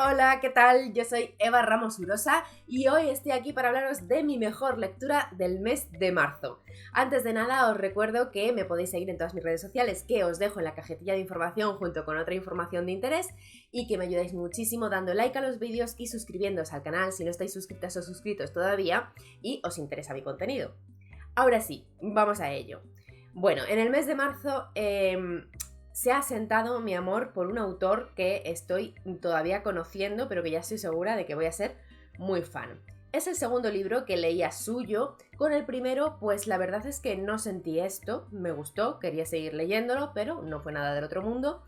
Hola, ¿qué tal? Yo soy Eva Ramos Urosa y hoy estoy aquí para hablaros de mi mejor lectura del mes de marzo. Antes de nada os recuerdo que me podéis seguir en todas mis redes sociales, que os dejo en la cajetilla de información junto con otra información de interés, y que me ayudáis muchísimo dando like a los vídeos y suscribiéndoos al canal si no estáis suscritas o suscritos todavía y os interesa mi contenido. Ahora sí, vamos a ello. Bueno, en el mes de marzo se ha asentado mi amor por un autor que estoy todavía conociendo, pero que ya estoy segura de que voy a ser muy fan. Es el segundo libro que leía suyo. Con el primero, pues la verdad es que no sentí esto, me gustó, quería seguir leyéndolo, pero no fue nada del otro mundo.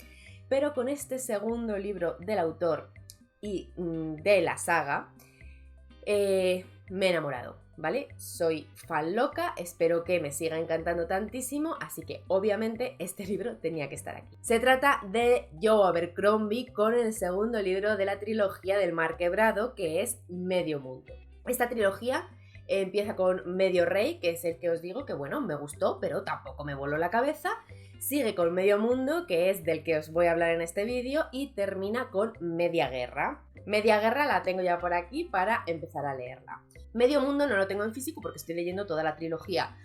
Pero con este segundo libro del autor y de la saga, me he enamorado, ¿vale? Soy fan loca, espero que me siga encantando tantísimo, así que obviamente este libro tenía que estar aquí. Se trata de Joe Abercrombie con el segundo libro de la trilogía del Mar Quebrado, que es Medio Mundo. Esta trilogía empieza con Medio Rey, que es el que os digo que bueno, me gustó, pero tampoco me voló la cabeza. Sigue con Medio Mundo, que es del que os voy a hablar en este vídeo, y termina con Media Guerra. Media Guerra la tengo ya por aquí para empezar a leerla. Medio Mundo no lo tengo en físico porque estoy leyendo toda la trilogía.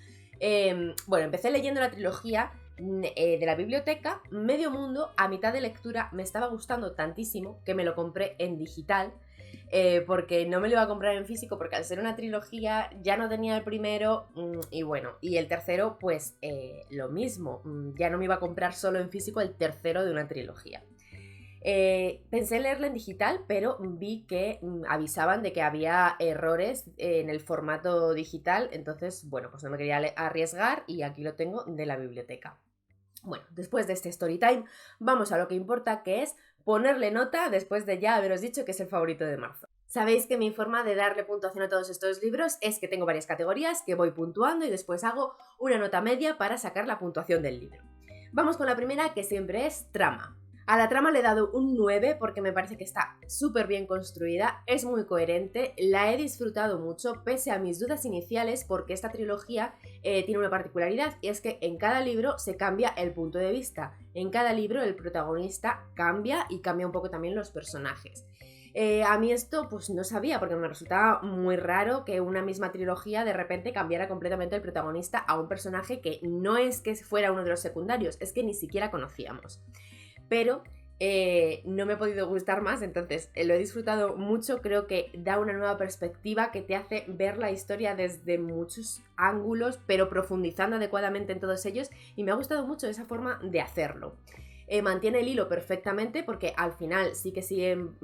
Bueno, empecé leyendo la trilogía de la biblioteca. Medio Mundo, a mitad de lectura, me estaba gustando tantísimo que me lo compré en digital. Porque no me lo iba a comprar en físico porque al ser una trilogía ya no tenía el primero y bueno, y el tercero pues lo mismo, ya no me iba a comprar solo en físico el tercero de una trilogía. Pensé leerla en digital, pero vi que avisaban de que había errores en el formato digital, entonces bueno, pues no me quería arriesgar y aquí lo tengo de la biblioteca. Bueno, después de este story time, vamos a lo que importa, que es ponerle nota después de ya haberos dicho que es el favorito de marzo. Sabéis que mi forma de darle puntuación a todos estos libros es que tengo varias categorías que voy puntuando y después hago una nota media para sacar la puntuación del libro. Vamos con la primera, que siempre es trama. A la trama le he dado un 9 porque me parece que está súper bien construida, es muy coherente, la he disfrutado mucho pese a mis dudas iniciales porque esta trilogía tiene una particularidad y es que en cada libro se cambia el punto de vista, en cada libro el protagonista cambia y cambia un poco también los personajes. A mí esto pues no sabía porque me resultaba muy raro que una misma trilogía de repente cambiara completamente el protagonista a un personaje que no es que fuera uno de los secundarios, es que ni siquiera conocíamos. Pero no me he podido gustar más, entonces lo he disfrutado mucho, creo que da una nueva perspectiva que te hace ver la historia desde muchos ángulos, pero profundizando adecuadamente en todos ellos, y me ha gustado mucho esa forma de hacerlo. Mantiene el hilo perfectamente porque al final sí que siguen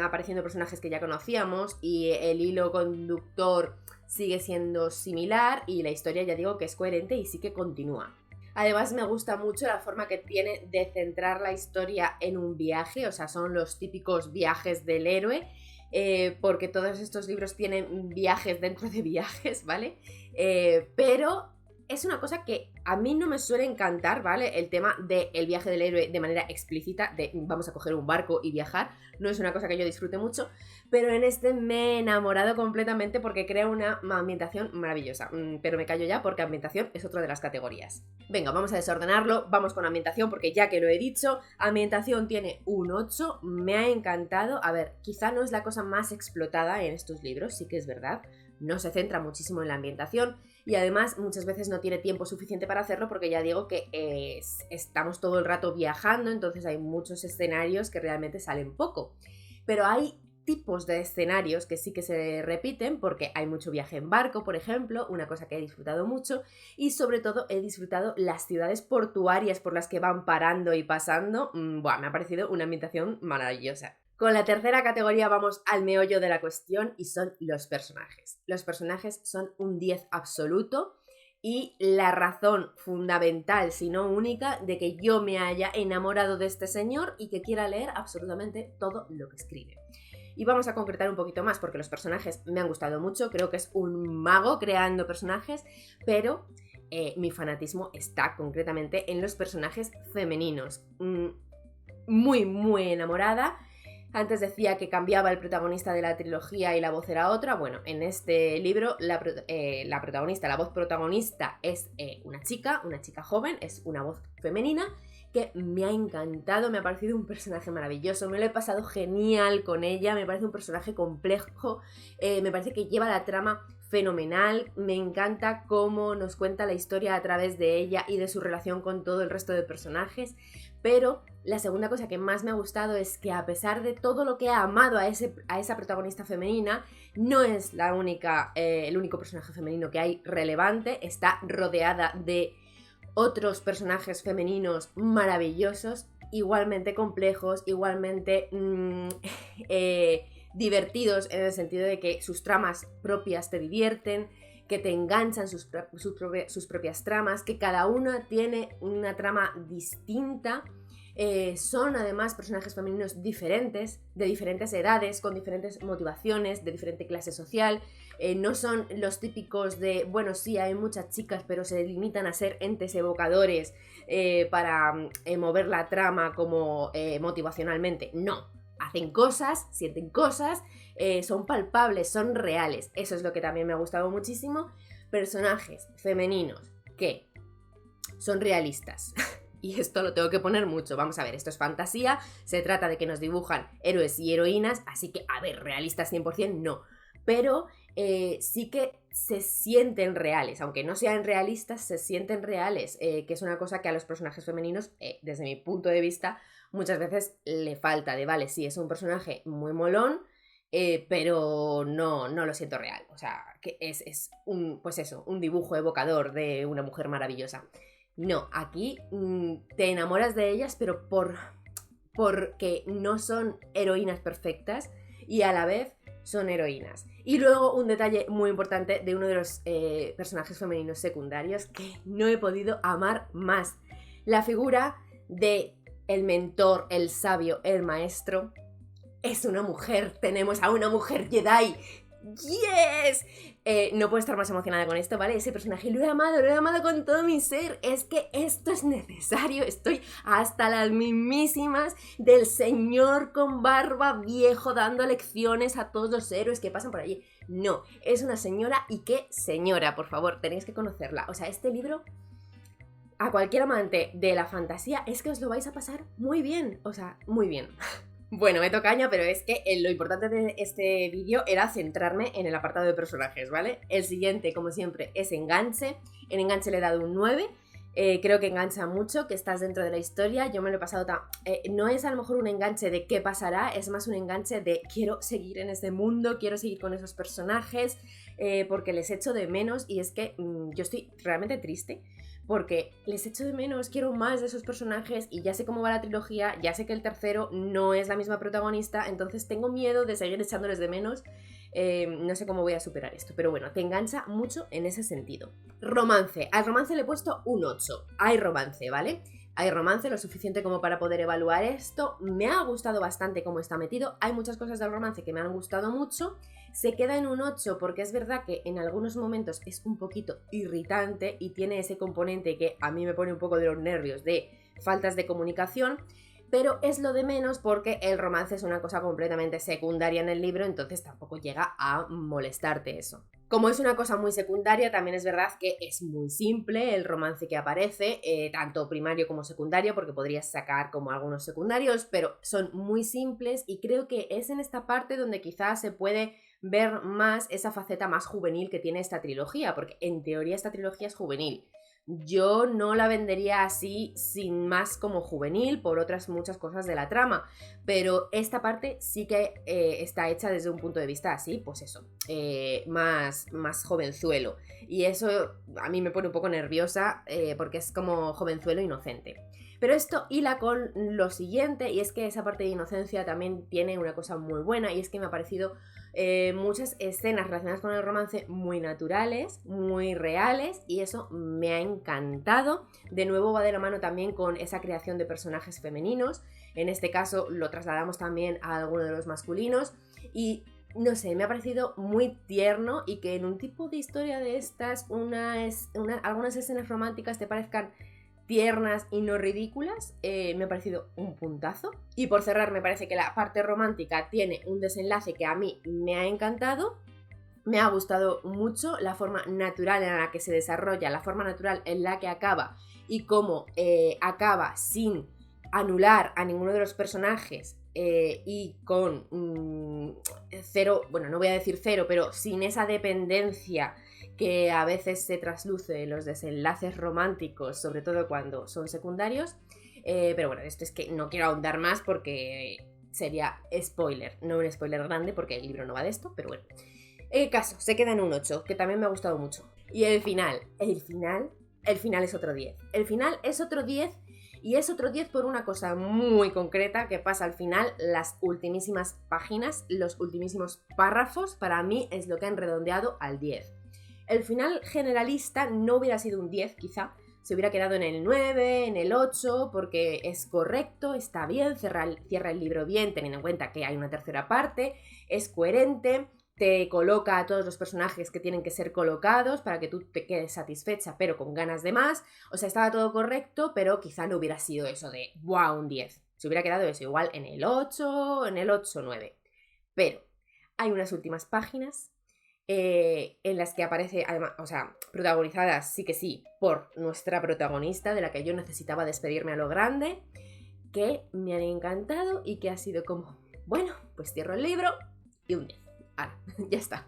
apareciendo personajes que ya conocíamos y el hilo conductor sigue siendo similar y la historia ya digo que es coherente y sí que continúa. Además me gusta mucho la forma que tiene de centrar la historia en un viaje, o sea, son los típicos viajes del héroe, porque todos estos libros tienen viajes dentro de viajes, ¿vale? Pero es una cosa que a mí no me suele encantar, ¿vale? El tema del viaje del héroe de manera explícita, de vamos a coger un barco y viajar, no es una cosa que yo disfrute mucho, pero en este me he enamorado completamente porque crea una ambientación maravillosa. Pero me callo ya porque ambientación es otra de las categorías. Venga, vamos a desordenarlo, vamos con ambientación porque ya que lo he dicho, ambientación tiene un 8, me ha encantado. A ver, quizá no es la cosa más explotada en estos libros, sí que es verdad, no se centra muchísimo en la ambientación y además muchas veces no tiene tiempo suficiente para hacerlo porque ya digo que estamos todo el rato viajando, entonces hay muchos escenarios que realmente salen poco. Pero hay tipos de escenarios que sí que se repiten porque hay mucho viaje en barco, por ejemplo, una cosa que he disfrutado mucho, y sobre todo he disfrutado las ciudades portuarias por las que van parando y pasando. Me ha parecido una ambientación maravillosa. Con la tercera categoría vamos al meollo de la cuestión y son los personajes. Los personajes son un 10 absoluto y la razón fundamental, si no única, de que yo me haya enamorado de este señor y que quiera leer absolutamente todo lo que escribe. Y vamos a concretar un poquito más porque los personajes me han gustado mucho, creo que es un mago creando personajes, pero mi fanatismo está concretamente en los personajes femeninos. Muy, muy enamorada. Antes decía que cambiaba el protagonista de la trilogía y la voz era otra. Bueno, en este libro la voz protagonista es una chica joven, es una voz femenina que me ha encantado, me ha parecido un personaje maravilloso, me lo he pasado genial con ella, me parece un personaje complejo, me parece que lleva la trama fenomenal, me encanta cómo nos cuenta la historia a través de ella y de su relación con todo el resto de personajes, pero la segunda cosa que más me ha gustado es que a pesar de todo lo que ha amado a esa protagonista femenina, no es el único personaje femenino que hay relevante, está rodeada de otros personajes femeninos maravillosos, igualmente complejos, igualmente divertidos en el sentido de que sus tramas propias te divierten, que te enganchan sus propias tramas, que cada una tiene una trama distinta. Son además personajes femeninos diferentes, de diferentes edades, con diferentes motivaciones, de diferente clase social. No son los típicos de, bueno, sí, hay muchas chicas, pero se limitan a ser entes evocadores para mover la trama como motivacionalmente. No, hacen cosas, sienten cosas, son palpables, son reales. Eso es lo que también me ha gustado muchísimo. Personajes femeninos que son realistas. Y esto lo tengo que poner mucho. Vamos a ver, esto es fantasía, se trata de que nos dibujan héroes y heroínas, así que, a ver, realistas 100% no. Pero sí que se sienten reales, aunque no sean realistas, se sienten reales, que es una cosa que a los personajes femeninos, desde mi punto de vista, muchas veces le falta de, vale, sí, es un personaje muy molón, pero no lo siento real. O sea, que es un dibujo evocador de una mujer maravillosa. No, aquí te enamoras de ellas, pero porque no son heroínas perfectas y a la vez son heroínas. Y luego un detalle muy importante de uno de los personajes femeninos secundarios que no he podido amar más. La figura de el mentor, el sabio, el maestro, es una mujer. Tenemos a una mujer Jedi. ¡Yes! No puedo estar más emocionada con esto, ¿vale? Ese personaje lo he amado con todo mi ser. Es que esto es necesario. Estoy hasta las mismísimas del señor con barba viejo dando lecciones a todos los héroes que pasan por allí. No, es una señora, y qué señora, por favor, tenéis que conocerla. O sea, este libro, a cualquier amante de la fantasía, es que os lo vais a pasar muy bien. O sea, muy bien. Bueno, me toca caña, pero es que lo importante de este vídeo era centrarme en el apartado de personajes, ¿vale? El siguiente, como siempre, es enganche. En enganche le he dado un 9. Creo que engancha mucho, que estás dentro de la historia. Yo me lo he pasado tan... no es a lo mejor un enganche de qué pasará, es más un enganche de quiero seguir en este mundo, quiero seguir con esos personajes, porque les echo de menos. Y es que yo estoy realmente triste, porque les echo de menos, quiero más de esos personajes y ya sé cómo va la trilogía, ya sé que el tercero no es la misma protagonista, entonces tengo miedo de seguir echándoles de menos. No sé cómo voy a superar esto, pero bueno, te engancha mucho en ese sentido. Romance. Al romance le he puesto un 8. Hay romance, ¿vale? Hay romance lo suficiente como para poder evaluar esto. Me ha gustado bastante cómo está metido. Hay muchas cosas del romance que me han gustado mucho. Se queda en un 8 porque es verdad que en algunos momentos es un poquito irritante y tiene ese componente que a mí me pone un poco de los nervios de faltas de comunicación, pero es lo de menos porque el romance es una cosa completamente secundaria en el libro, entonces tampoco llega a molestarte eso. Como es una cosa muy secundaria, también es verdad que es muy simple el romance que aparece, tanto primario como secundario, porque podrías sacar como algunos secundarios, pero son muy simples y creo que es en esta parte donde quizás se puede ver más esa faceta más juvenil que tiene esta trilogía, porque en teoría esta trilogía es juvenil. Yo no la vendería así sin más como juvenil por otras muchas cosas de la trama, pero esta parte sí que está hecha desde un punto de vista así, pues eso, más jovenzuelo, y eso a mí me pone un poco nerviosa porque es como jovenzuelo inocente. Pero esto hila con lo siguiente, y es que esa parte de inocencia también tiene una cosa muy buena, y es que me ha parecido muchas escenas relacionadas con el romance muy naturales, muy reales, y eso me ha encantado. De nuevo va de la mano también con esa creación de personajes femeninos. En este caso lo trasladamos también a alguno de los masculinos, y no sé, me ha parecido muy tierno, y que en un tipo de historia de estas algunas escenas románticas te parezcan tiernas y no ridículas, me ha parecido un puntazo. Y por cerrar, me parece que la parte romántica tiene un desenlace que a mí me ha encantado, Me ha gustado mucho la forma natural en la que se desarrolla, la forma natural en la que acaba y cómo acaba sin anular a ninguno de los personajes y con cero, bueno, no voy a decir cero, pero sin esa dependencia que a veces se trasluce en los desenlaces románticos, sobre todo cuando son secundarios. Pero bueno, esto es que no quiero ahondar más porque sería spoiler, no un spoiler grande porque el libro no va de esto, pero bueno. El caso, se queda en un 8, que también me ha gustado mucho. Y el final es otro 10. El final es otro 10 y es otro 10 por una cosa muy concreta que pasa al final, las ultimísimas páginas, los ultimísimos párrafos, para mí es lo que han redondeado al 10. El final generalista no hubiera sido un 10 quizá, se hubiera quedado en el 9, en el 8, porque es correcto, está bien, cierra el libro bien, teniendo en cuenta que hay una tercera parte, es coherente, te coloca a todos los personajes que tienen que ser colocados para que tú te quedes satisfecha, pero con ganas de más. O sea, estaba todo correcto, pero quizá no hubiera sido eso de ¡wow! Un 10. Se hubiera quedado eso igual en el 8, en el 8, 9. Pero hay unas últimas páginas en las que aparece, además, o sea, protagonizadas sí que sí por nuestra protagonista, de la que yo necesitaba despedirme a lo grande, que me han encantado y que ha sido como, bueno, pues cierro el libro y un 10. Ahora, ya está.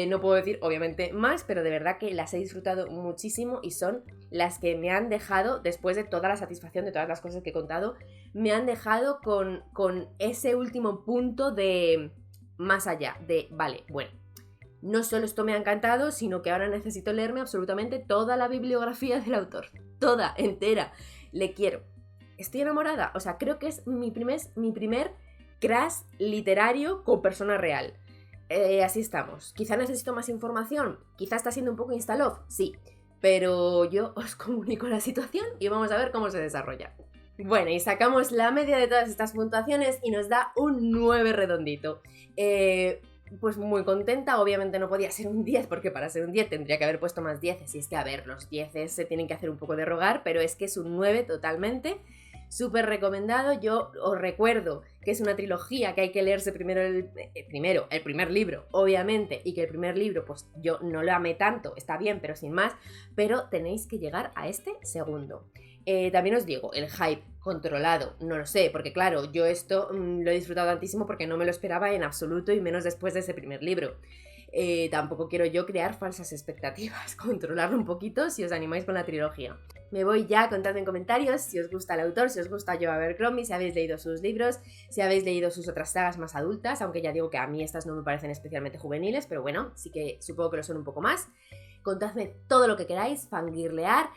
No puedo decir, obviamente, más, pero de verdad que las he disfrutado muchísimo y son las que me han dejado, después de toda la satisfacción de todas las cosas que he contado, me han dejado con ese último punto de más allá, de, vale, bueno, no solo esto me ha encantado, sino que ahora necesito leerme absolutamente toda la bibliografía del autor. Toda, entera. Le quiero. Estoy enamorada. O sea, creo que es mi primer crush literario con persona real. Así estamos. Quizá necesito más información. Quizá está siendo un poco insta-love. Sí. Pero yo os comunico la situación y vamos a ver cómo se desarrolla. Bueno, y sacamos la media de todas estas puntuaciones y nos da un 9 redondito. Pues muy contenta, obviamente no podía ser un 10 porque para ser un 10 tendría que haber puesto más 10 y es que, a ver, los 10 se tienen que hacer un poco de rogar, pero es que es un 9 totalmente, súper recomendado. Yo os recuerdo que es una trilogía que hay que leerse primero el primer libro, obviamente, y que el primer libro pues yo no lo amé tanto, está bien, pero sin más, pero tenéis que llegar a este segundo. También os digo, el hype controlado, no lo sé, porque claro, yo esto lo he disfrutado tantísimo porque no me lo esperaba en absoluto y menos después de ese primer libro. Tampoco quiero yo crear falsas expectativas, controlarlo un poquito si os animáis con la trilogía. Me voy ya contando en comentarios si os gusta el autor, si os gusta Joe Abercrombie, si habéis leído sus libros, si habéis leído sus otras sagas más adultas, aunque ya digo que a mí estas no me parecen especialmente juveniles, pero bueno, sí que supongo que lo son un poco más. Contadme todo lo que queráis, fangirlear.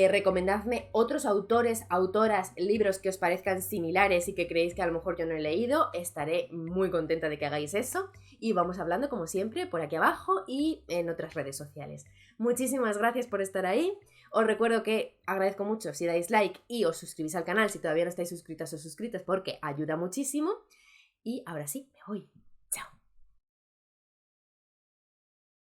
Recomendadme otros autores, autoras, libros que os parezcan similares y que creéis que a lo mejor yo no he leído. Estaré muy contenta de que hagáis eso. Y vamos hablando como siempre por aquí abajo y en otras redes sociales. Muchísimas gracias por estar ahí. Os recuerdo que agradezco mucho si dais like y os suscribís al canal si todavía no estáis suscritas o suscritos porque ayuda muchísimo. Y ahora sí, me voy.